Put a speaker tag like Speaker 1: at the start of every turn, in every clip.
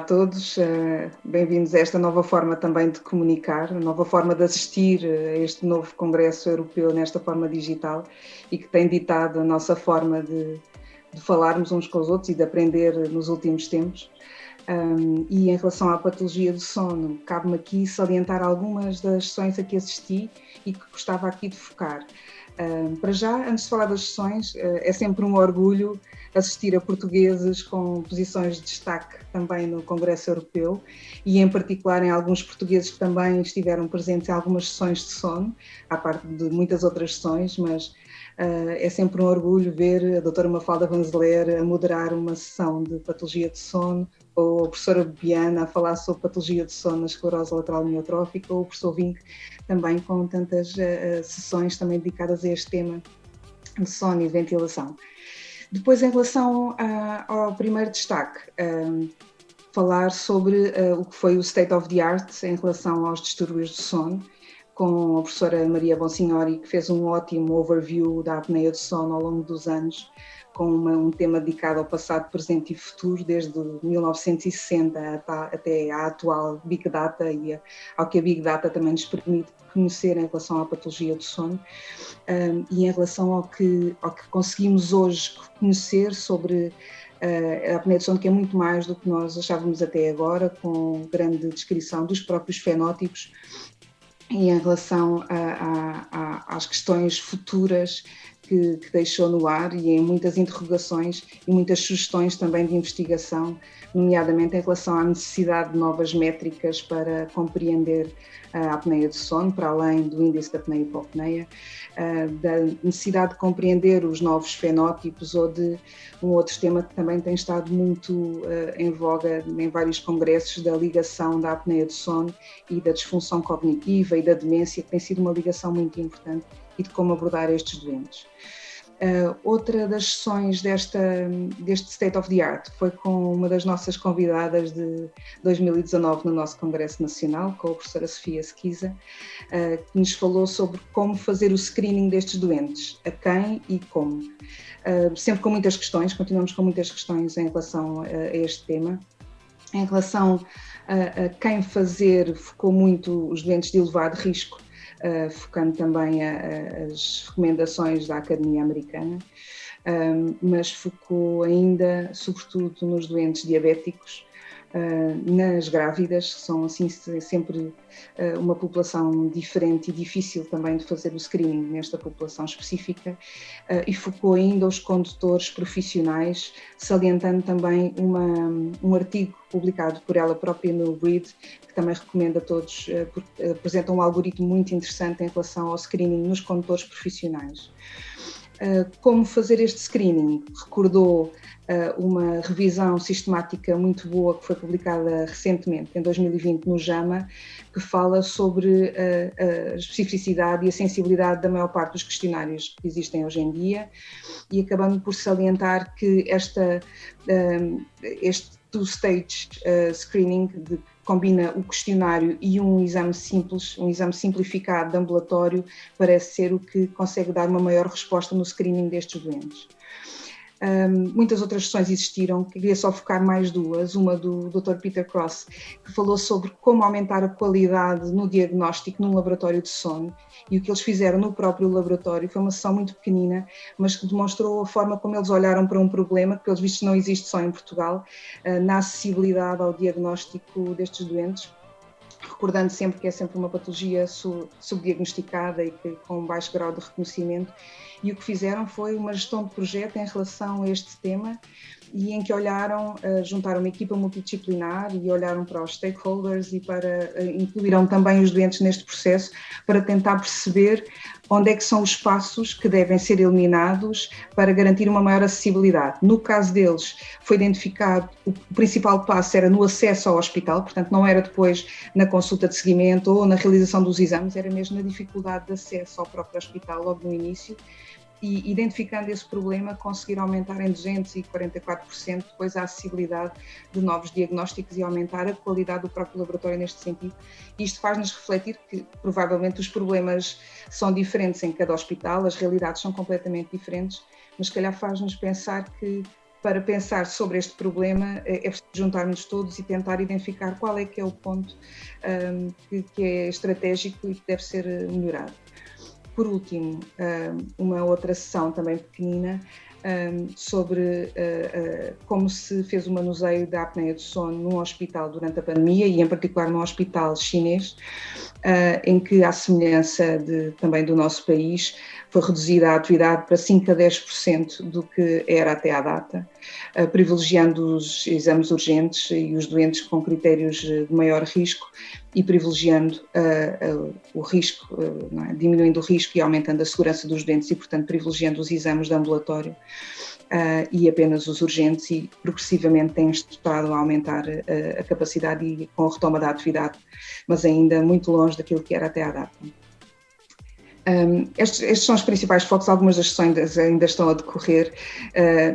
Speaker 1: todos, bem-vindos a esta nova forma também de comunicar, nova forma de assistir a este novo Congresso Europeu nesta forma digital e que tem ditado a nossa forma de falarmos uns com os outros e de aprender nos últimos tempos. E em relação à patologia do sono, cabe-me aqui salientar algumas das sessões a que assisti e que gostava aqui de focar. Para já, antes de falar das sessões, é sempre um orgulho assistir a portugueses com posições de destaque também no Congresso Europeu e, em particular, em alguns portugueses que também estiveram presentes em algumas sessões de sono, à parte de muitas outras sessões, mas é sempre um orgulho ver a doutora Mafalda Vanzeler a moderar uma sessão de patologia de sono, ou a professora Biana a falar sobre patologia de sono na esclerose lateral amiotrófica, ou o professor Vink também com tantas sessões também dedicadas a este tema de sono e ventilação. Depois, em relação ao primeiro destaque, falar sobre o que foi o State of the Art em relação aos distúrbios do sono, com a professora Maria Bonsignori, que fez um ótimo overview da apneia do sono ao longo dos anos, com um tema dedicado ao passado, presente e futuro, desde 1960 até à atual Big Data e ao que a Big Data também nos permite conhecer em relação à patologia do sono e em relação ao que conseguimos hoje conhecer sobre a apneia do sono, que é muito mais do que nós achávamos até agora, com grande descrição dos próprios fenótipos e em relação às questões futuras que deixou no ar e em muitas interrogações e muitas sugestões também de investigação, nomeadamente em relação à necessidade de novas métricas para compreender a apneia do sono, para além do índice de apneia e hipopneia, da necessidade de compreender os novos fenótipos ou de um outro tema que também tem estado muito em voga em vários congressos, da ligação da apneia do sono e da disfunção cognitiva e da demência, que tem sido uma ligação muito importante, e de como abordar estes doentes. Outra das sessões deste State of the Art foi com uma das nossas convidadas de 2019 no nosso Congresso Nacional, com a professora Sofia Esquiza, que nos falou sobre como fazer o screening destes doentes, a quem e como. Sempre com muitas questões, continuamos com muitas questões em relação a este tema. Em relação a quem fazer, focou muito os doentes de elevado risco, focando também as recomendações da Academia Americana, mas focou ainda, sobretudo, nos doentes diabéticos, nas grávidas, que são assim sempre uma população diferente e difícil também de fazer o screening nesta população específica, e focou ainda os condutores profissionais, salientando também um artigo publicado por ela própria no READ, que também recomendo a todos, porque apresenta um algoritmo muito interessante em relação ao screening nos condutores profissionais. Como fazer este screening? Recordou uma revisão sistemática muito boa que foi publicada recentemente, em 2020, no JAMA, que fala sobre a especificidade e a sensibilidade da maior parte dos questionários que existem hoje em dia, e acabando por salientar que este two-stage screening combina o questionário e um exame simples, um exame simplificado de ambulatório, parece ser o que consegue dar uma maior resposta no screening destes doentes. Muitas outras sessões existiram, queria só focar mais duas, uma do Dr. Peter Cross, que falou sobre como aumentar a qualidade no diagnóstico num laboratório de sono, e o que eles fizeram no próprio laboratório foi uma sessão muito pequenina, mas que demonstrou a forma como eles olharam para um problema que, pelos vistos, não existe só em Portugal, na acessibilidade ao diagnóstico destes doentes, recordando sempre que é sempre uma patologia subdiagnosticada e que, com um baixo grau de reconhecimento. E o que fizeram foi uma gestão de projeto em relação a este tema, e em que juntaram uma equipa multidisciplinar e olharam para os stakeholders e incluíram também os doentes neste processo para tentar perceber onde é que são os passos que devem ser eliminados para garantir uma maior acessibilidade. No caso deles, foi identificado, o principal passo era no acesso ao hospital, portanto não era depois na consulta de seguimento ou na realização dos exames, era mesmo na dificuldade de acesso ao próprio hospital logo no início, e identificando esse problema conseguir aumentar em 244% depois a acessibilidade de novos diagnósticos e aumentar a qualidade do próprio laboratório neste sentido. E isto faz-nos refletir que provavelmente os problemas são diferentes em cada hospital, as realidades são completamente diferentes, mas se calhar faz-nos pensar que para pensar sobre este problema é preciso juntarmos todos e tentar identificar qual é que é o ponto que é estratégico e que deve ser melhorado. Por último, uma outra sessão também pequenina sobre como se fez o manuseio da apneia do sono num hospital durante a pandemia e em particular num hospital chinês, em que, à semelhança também do nosso país, foi reduzida a atividade para 5 a 10% do que era até à data, privilegiando os exames urgentes e os doentes com critérios de maior risco e privilegiando o risco, não é? Diminuindo o risco e aumentando a segurança dos doentes e, portanto, privilegiando os exames de ambulatório e apenas os urgentes, e progressivamente tem estado a aumentar a capacidade e com a retoma da atividade, mas ainda muito longe daquilo que era até à data. Estes são os principais focos, algumas das sessões ainda estão a decorrer.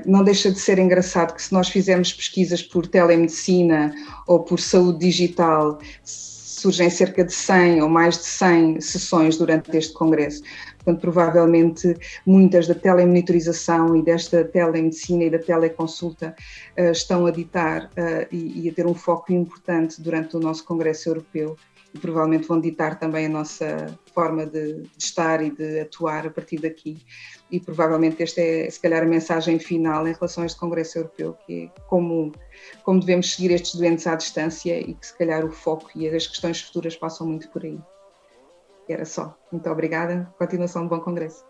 Speaker 1: Não deixa de ser engraçado que, se nós fizermos pesquisas por telemedicina ou por saúde digital, surgem cerca de 100 ou mais de 100 sessões durante este congresso. Portanto, provavelmente muitas da telemonitorização e desta telemedicina e da teleconsulta estão a ditar e a ter um foco importante durante o nosso congresso europeu. E provavelmente vão ditar também a nossa forma de estar e de atuar a partir daqui. E provavelmente esta é, se calhar, a mensagem final em relação a este Congresso Europeu, que é como devemos seguir estes doentes à distância e que, se calhar, o foco e as questões futuras passam muito por aí. E era só. Muito obrigada. Continuação de bom Congresso.